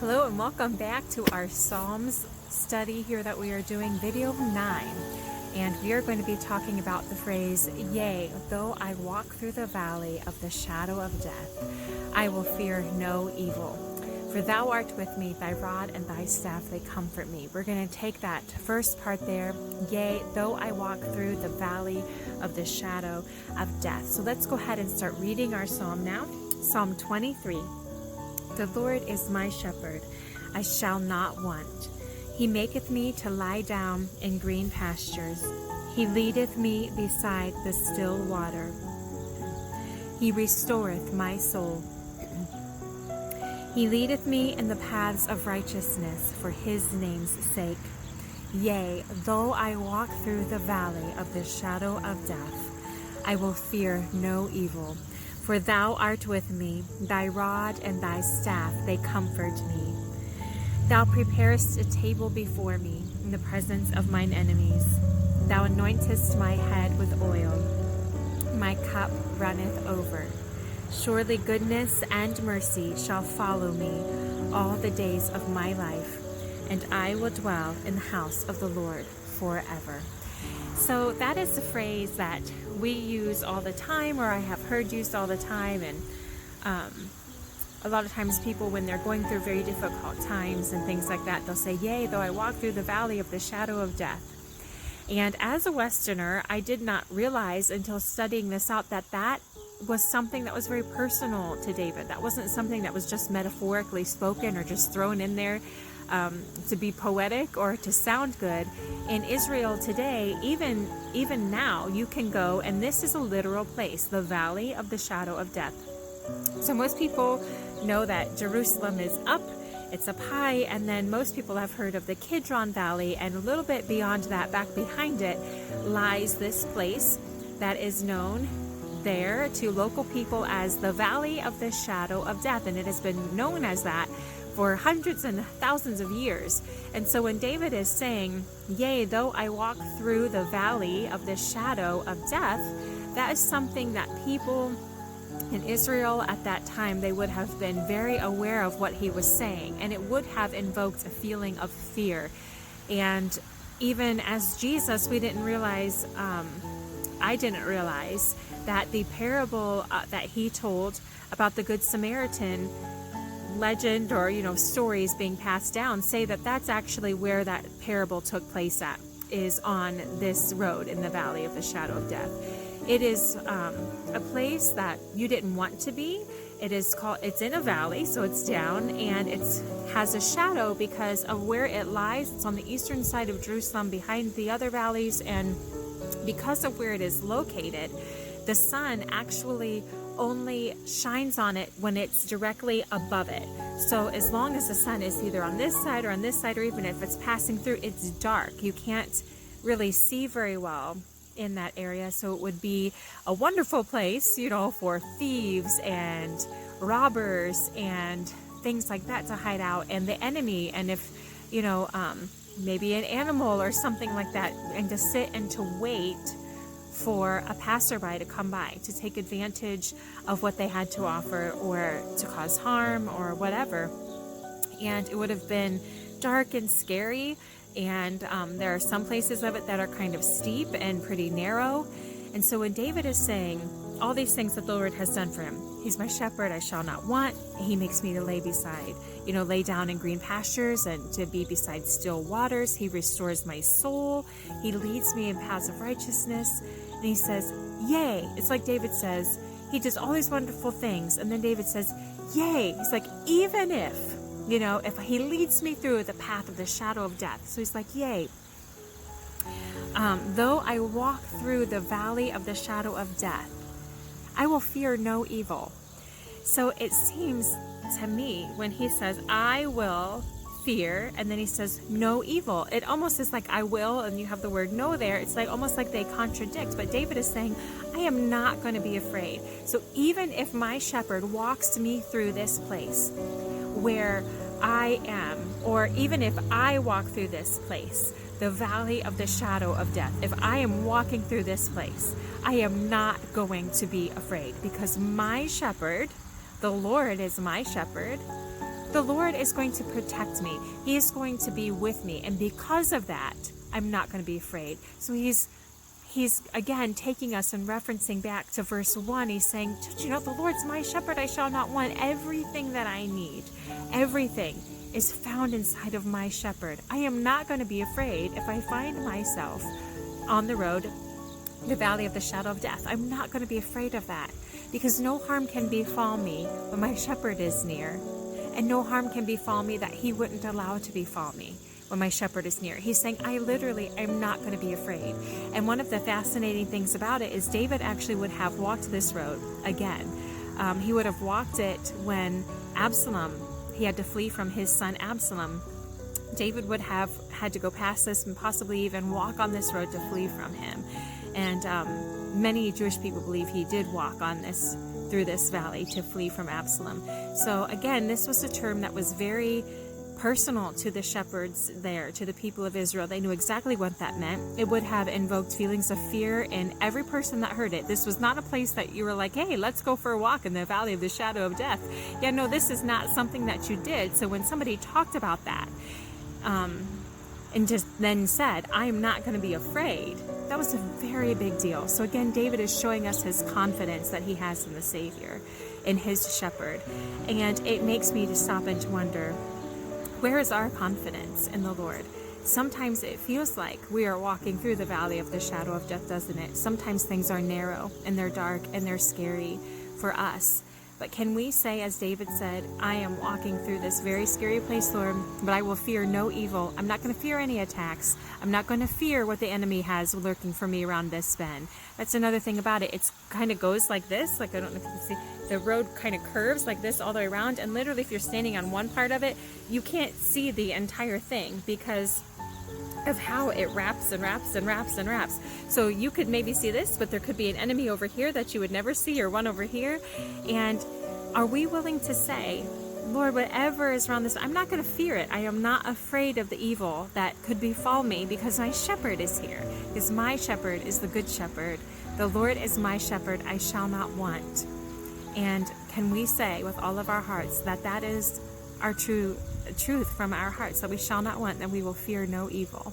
Hello and welcome back to our Psalms study here that we are doing, video 9. And we are going to be talking about the phrase, "Yea, though I walk through the valley of the shadow of death, I will fear no evil. For thou art with me, thy rod and thy staff, they comfort me." We're going to take that first part there, "Yea, though I walk through the valley of the shadow of death." So let's go ahead and start reading our psalm now. Psalm 23. The Lord is my shepherd, I shall not want. He maketh me to lie down in green pastures. He leadeth me beside the still water. He restoreth my soul. He leadeth me in the paths of righteousness for his name's sake. Yea, though I walk through the valley of the shadow of death, I will fear no evil. For thou art with me, thy rod and thy staff, they comfort me. Thou preparest a table before me in the presence of mine enemies. Thou anointest my head with oil. My cup runneth over. Surely goodness and mercy shall follow me all the days of my life, and I will dwell in the house of the Lord forever. So that is the phrase that we use all the time, or I have heard used all the time. And a lot of times people, when they're going through very difficult times and things like that, they'll say, "Yea, though I walk through the valley of the shadow of death." And as a Westerner, I did not realize until studying this out that that was something that was very personal to David. That wasn't something that was just metaphorically spoken or just thrown in there to be poetic or to sound good. In Israel today, even now, you can go, and this is a literal place, the valley of the shadow of death. So most people know that Jerusalem is up, it's up high, and then most people have heard of the Kidron Valley, and a little bit beyond that, back behind it, lies this place that is known there to local people as the Valley of the Shadow of Death, and it has been known as that for hundreds and thousands of years. And so when David is saying, "Yea, though I walk through the valley of the shadow of death," that is something that people in Israel at that time, they would have been very aware of what he was saying, and it would have invoked a feeling of fear. And even as Jesus, we didn't realize, I didn't realize that the parable that he told about the Good Samaritan legend, or stories being passed down, say that that's actually where that parable took place at, is on this road in the valley of the shadow of death. It is a place that you didn't want to be. It's in a valley, so it's down, and it has a shadow because of where it lies. It's on the eastern side of Jerusalem, behind the other valleys, and because of where it is located, the sun actually only shines on it when it's directly above it. So as long as the sun is either on this side or on this side, or even if it's passing through, it's dark. You can't really see very well in that area. So it would be a wonderful place, for thieves and robbers and things like that to hide out, and the enemy, and if, maybe an animal or something like that, and to sit and to wait for a passerby to come by to take advantage of what they had to offer, or to cause harm or whatever. And it would have been dark and scary, and there are some places of it that are kind of steep and pretty narrow. And so when David is saying all these things that the Lord has done for him, he's my shepherd, I shall not want. He makes me to lay down in green pastures and to be beside still waters. He restores my soul. He leads me in paths of righteousness. And he says, "Yea." It's like David says, he does all these wonderful things, and then David says, "Yea." He's like, even if he leads me through the path of the shadow of death. So he's like, "Yea, though I walk through the valley of the shadow of death, I will fear no evil." So it seems to me when he says, "I will fear," and then he says, "no evil," it almost is like "I will," and you have the word "no" there. It's like almost like they contradict, but David is saying, I am not going to be afraid. So even if my shepherd walks me through this place where I am, or even if I walk through this place, the valley of the shadow of death, if I am walking through this place, I am not going to be afraid, because my shepherd, the Lord is my shepherd, the Lord is going to protect me. He is going to be with me. And because of that, I'm not going to be afraid. So he's again taking us and referencing back to verse 1. He's saying, "Don't you know, the Lord's my shepherd, I shall not want." Everything that I need, everything is found inside of my shepherd. I am not going to be afraid if I find myself on the road, the valley of the shadow of death. I'm not going to be afraid of that, because no harm can befall me when my shepherd is near, and no harm can befall me that he wouldn't allow to befall me when my shepherd is near. He's saying, I literally am not going to be afraid. And one of the fascinating things about it is David actually would have walked this road again. He would have walked it when Absalom, he had to flee from his son Absalom. David would have had to go past this and possibly even walk on this road to flee from him. And many Jewish people believe he did walk on this, through this valley, to flee from Absalom. So again, this was a term that was very personal to the shepherds there, to the people of Israel. They knew exactly what that meant. It would have invoked feelings of fear in every person that heard it. This was not a place that you were like, hey, let's go for a walk in the valley of the shadow of death. Yeah, no, this is not something that you did. So when somebody talked about that, and just then said, I am not going to be afraid, that was a very big deal. So again, David is showing us his confidence that he has in the Savior, in his shepherd. And it makes me to stop and to wonder, where is our confidence in the Lord? Sometimes it feels like we are walking through the valley of the shadow of death, doesn't it? Sometimes things are narrow and they're dark and they're scary for us. But can we say, as David said, I am walking through this very scary place, Lord, but I will fear no evil. I'm not going to fear any attacks. I'm not going to fear what the enemy has lurking for me around this bend. That's another thing about it. It's kind of goes like this. Like, I don't know if you can see, the road kind of curves like this all the way around. And literally, if you're standing on one part of it, you can't see the entire thing because of how it wraps and wraps and wraps and wraps. So you could maybe see this, but there could be an enemy over here that you would never see, or one over here. And are we willing to say, Lord, whatever is around this, I'm not going to fear it. I am not afraid of the evil that could befall me because my shepherd is here. Because my shepherd is the good shepherd. The Lord is my shepherd, I shall not want. And can we say with all of our hearts that that is our truth from our hearts, that we shall not want, that we will fear no evil?